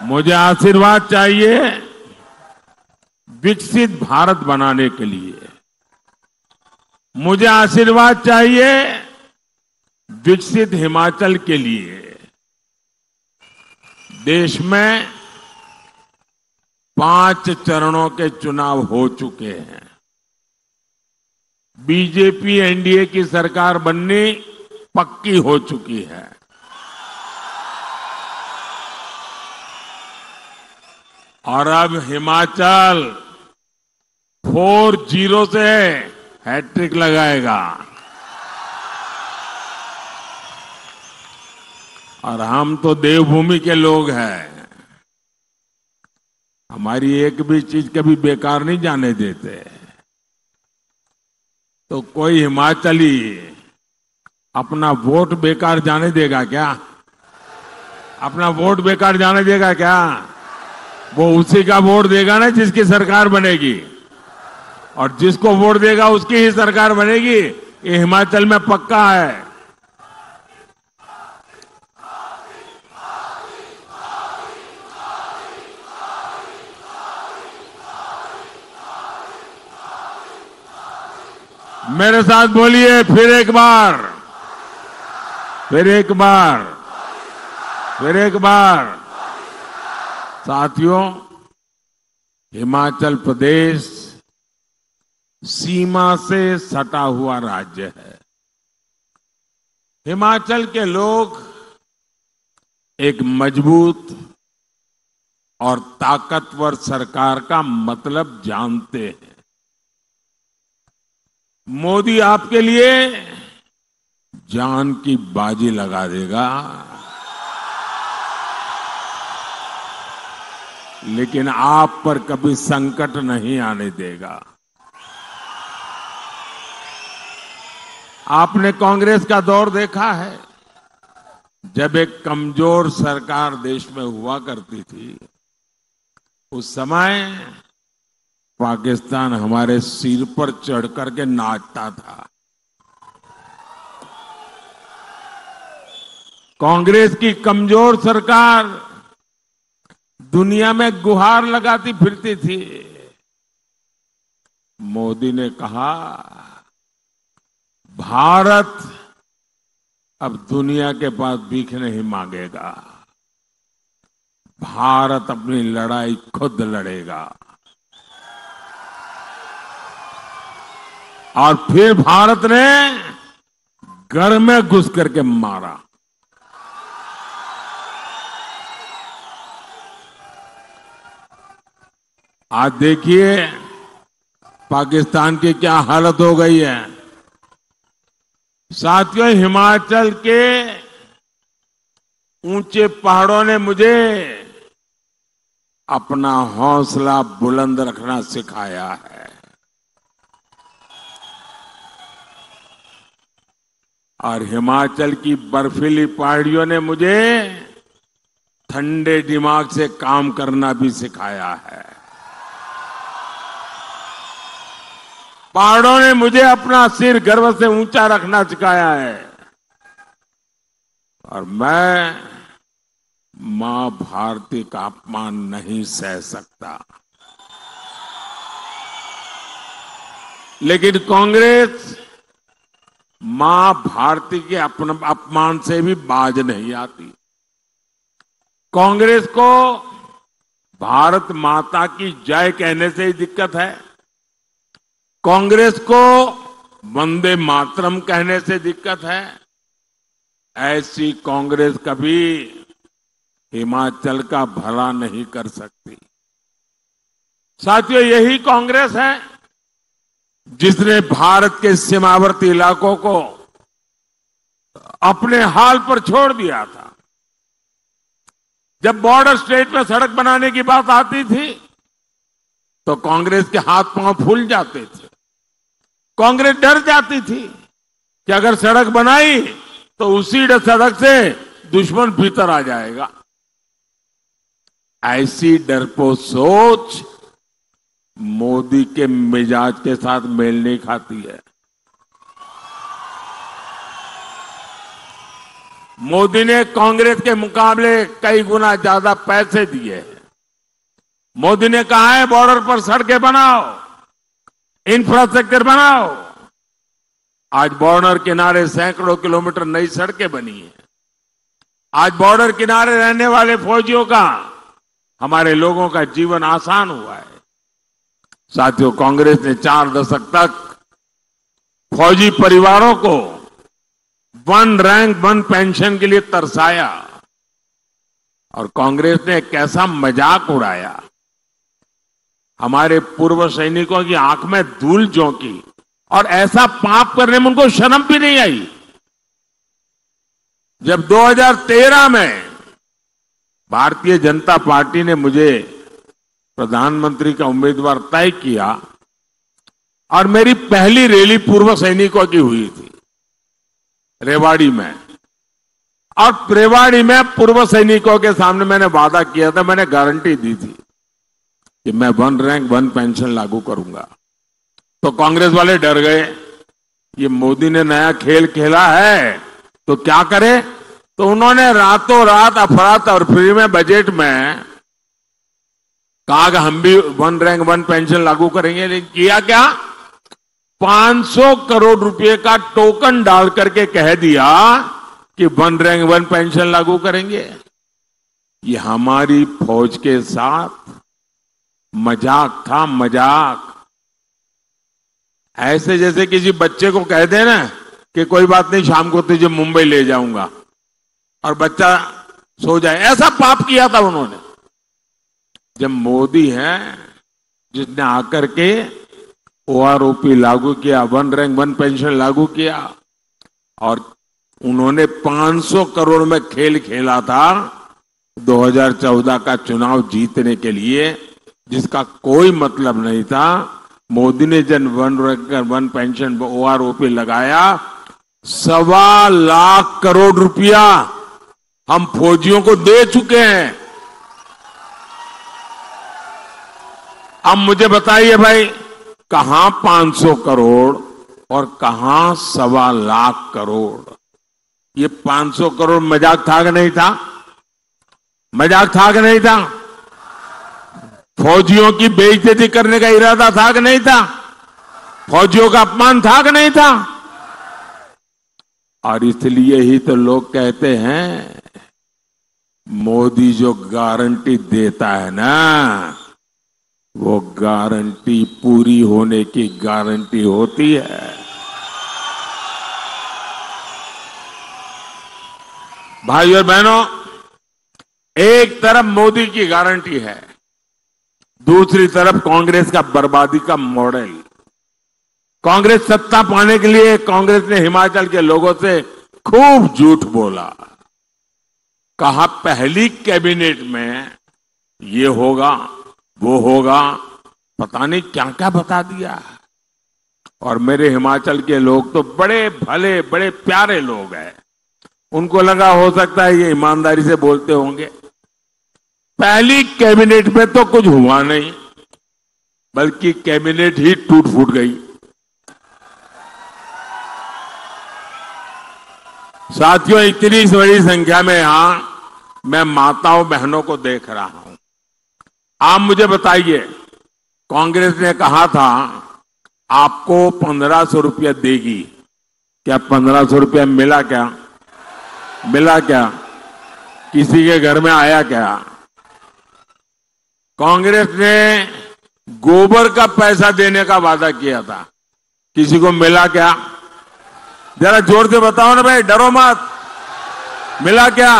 मुझे आशीर्वाद चाहिए विकसित भारत बनाने के लिए। मुझे आशीर्वाद चाहिए विकसित हिमाचल के लिए। देश में 5 चरणों के चुनाव हो चुके हैं। बीजेपी एनडीए की सरकार बननी पक्की हो चुकी है। और अब हिमाचल 4-0 से हैट्रिक लगाएगा। और हम तो देवभूमि के लोग हैं। हमारी एक भी चीज कभी बेकार नहीं जाने देते। तो कोई हिमाचली अपना वोट बेकार जाने देगा क्या? अपना वोट बेकार जाने देगा क्या? वो उसी का वोट देगा ना जिसकी सरकार बनेगी, और जिसको वोट देगा उसकी ही सरकार बनेगी। ये हिमाचल में पक्का है। मेरे साथ बोलिए फिर एक बार, फिर एक बार, फिर एक बार। साथियों, हिमाचल प्रदेश सीमा से सटा हुआ राज्य है। हिमाचल के लोग एक मजबूत और ताकतवर सरकार का मतलब जानते हैं। मोदी आपके लिए जान की बाजी लगा देगा, लेकिन आप पर कभी संकट नहीं आने देगा। आपने कांग्रेस का दौर देखा है, जब एक कमजोर सरकार देश में हुआ करती थी। उस समय पाकिस्तान हमारे सिर पर चढ़ करके नाचता था। कांग्रेस की कमजोर सरकार दुनिया में गुहार लगाती फिरती थी। मोदी ने कहा, भारत अब दुनिया के पास भीख नहीं मांगेगा, भारत अपनी लड़ाई खुद लड़ेगा। और फिर भारत ने घर में घुस करके मारा। आज देखिए पाकिस्तान की क्या हालत हो गई है। साथियों, हिमाचल के ऊंचे पहाड़ों ने मुझे अपना हौसला बुलंद रखना सिखाया है। और हिमाचल की बर्फीली पहाड़ियों ने मुझे ठंडे दिमाग से काम करना भी सिखाया है। पहाड़ों ने मुझे अपना सिर गर्व से ऊंचा रखना सिखाया है। और मैं मां भारती का अपमान नहीं सह सकता। लेकिन कांग्रेस मां भारती के अपमान से भी बाज नहीं आती। कांग्रेस को भारत माता की जय कहने से ही दिक्कत है। कांग्रेस को वंदे मातरम कहने से दिक्कत है। ऐसी कांग्रेस कभी हिमाचल का भला नहीं कर सकती। साथियों, यही कांग्रेस है जिसने भारत के सीमावर्ती इलाकों को अपने हाल पर छोड़ दिया था। जब बॉर्डर स्टेट में सड़क बनाने की बात आती थी तो कांग्रेस के हाथ पांव फूल जाते थे। कांग्रेस डर जाती थी कि अगर सड़क बनाई तो उसी सड़क से दुश्मन भीतर आ जाएगा। ऐसी डरपोक सोच मोदी के मिजाज के साथ मेल नहीं खाती है। मोदी ने कांग्रेस के मुकाबले कई गुना ज्यादा पैसे दिए हैं। मोदी ने कहा है बॉर्डर पर सड़कें बनाओ, इंफ्रास्ट्रक्चर बनाओ। आज बॉर्डर किनारे सैकड़ों किलोमीटर नई सड़कें बनी है। आज बॉर्डर किनारे रहने वाले फौजियों का, हमारे लोगों का जीवन आसान हुआ है। साथियों, कांग्रेस ने 4 दशक तक फौजी परिवारों को 1 रैंक 1 पेंशन के लिए तरसाया और कांग्रेस ने कैसा मजाक उड़ाया। हमारे पूर्व सैनिकों की आंख में धूल झोंकी और ऐसा पाप करने में उनको शर्म भी नहीं आई। जब 2013 में भारतीय जनता पार्टी ने मुझे प्रधानमंत्री का उम्मीदवार तय किया और मेरी पहली रैली पूर्व सैनिकों की हुई थी रेवाड़ी में, और रेवाड़ी में पूर्व सैनिकों के सामने मैंने वादा किया था, मैंने गारंटी दी थी कि मैं 1 रैंक 1 पेंशन लागू करूंगा। तो कांग्रेस वाले डर गए, ये मोदी ने नया खेल खेला है तो क्या करे। तो उन्होंने रातों रात अफरा-तफरी में बजट में कहा कि हम भी 1 रैंक 1 पेंशन लागू करेंगे। लेकिन किया क्या, 500 करोड़ रुपए का टोकन डाल करके कह दिया कि 1 रैंक 1 पेंशन लागू करेंगे। ये हमारी फौज के साथ मजाक था, मजाक। ऐसे जैसे किसी बच्चे को कह दे ना कि कोई बात नहीं, शाम को तुझे मुंबई ले जाऊंगा और बच्चा सो जाए, ऐसा पाप किया था उन्होंने। जब मोदी है जिसने आकर के ओआरओपी लागू किया, 1 रैंक 1 पेंशन लागू किया, और उन्होंने 500 करोड़ में खेल खेला था 2014 का चुनाव जीतने के लिए, जिसका कोई मतलब नहीं था। मोदी ने जब 1 रैंक 1 पेंशन ओआरओपी लगाया, 1.25 लाख करोड़ रुपया हम फौजियों को दे चुके हैं। अब मुझे बताइए भाई, कहां 500 करोड़ और कहां 1.25 लाख करोड़। ये 500 करोड़ मजाक था कि नहीं था? मजाक था कि नहीं था? फौजियों की बेइज्जती करने का इरादा था कि नहीं था? फौजियों का अपमान था कि नहीं था? और इसलिए ही तो लोग कहते हैं मोदी जो गारंटी देता है ना, वो गारंटी पूरी होने की गारंटी होती है। भाइयों और बहनों, एक तरफ मोदी की गारंटी है, दूसरी तरफ कांग्रेस का बर्बादी का मॉडल। कांग्रेस सत्ता पाने के लिए कांग्रेस ने हिमाचल के लोगों से खूब झूठ बोला। कहा पहली कैबिनेट में ये होगा, वो होगा, पता नहीं क्या क्या बता दिया। और मेरे हिमाचल के लोग तो बड़े भले, बड़े प्यारे लोग हैं। उनको लगा हो सकता है ये ईमानदारी से बोलते होंगे। पहली कैबिनेट में तो कुछ हुआ नहीं, बल्कि कैबिनेट ही टूट फूट गई। साथियों, इतनी बड़ी संख्या में यहां मैं माताओं बहनों को देख रहा हूं। आप मुझे बताइए, कांग्रेस ने कहा था आपको 1500 रुपया देगी, क्या 1500 रुपया मिला? क्या मिला? क्या किसी के घर में आया? क्या कांग्रेस ने गोबर का पैसा देने का वादा किया था, किसी को मिला? क्या जरा जोर से बताओ ना भाई, डरो मत। मिला क्या?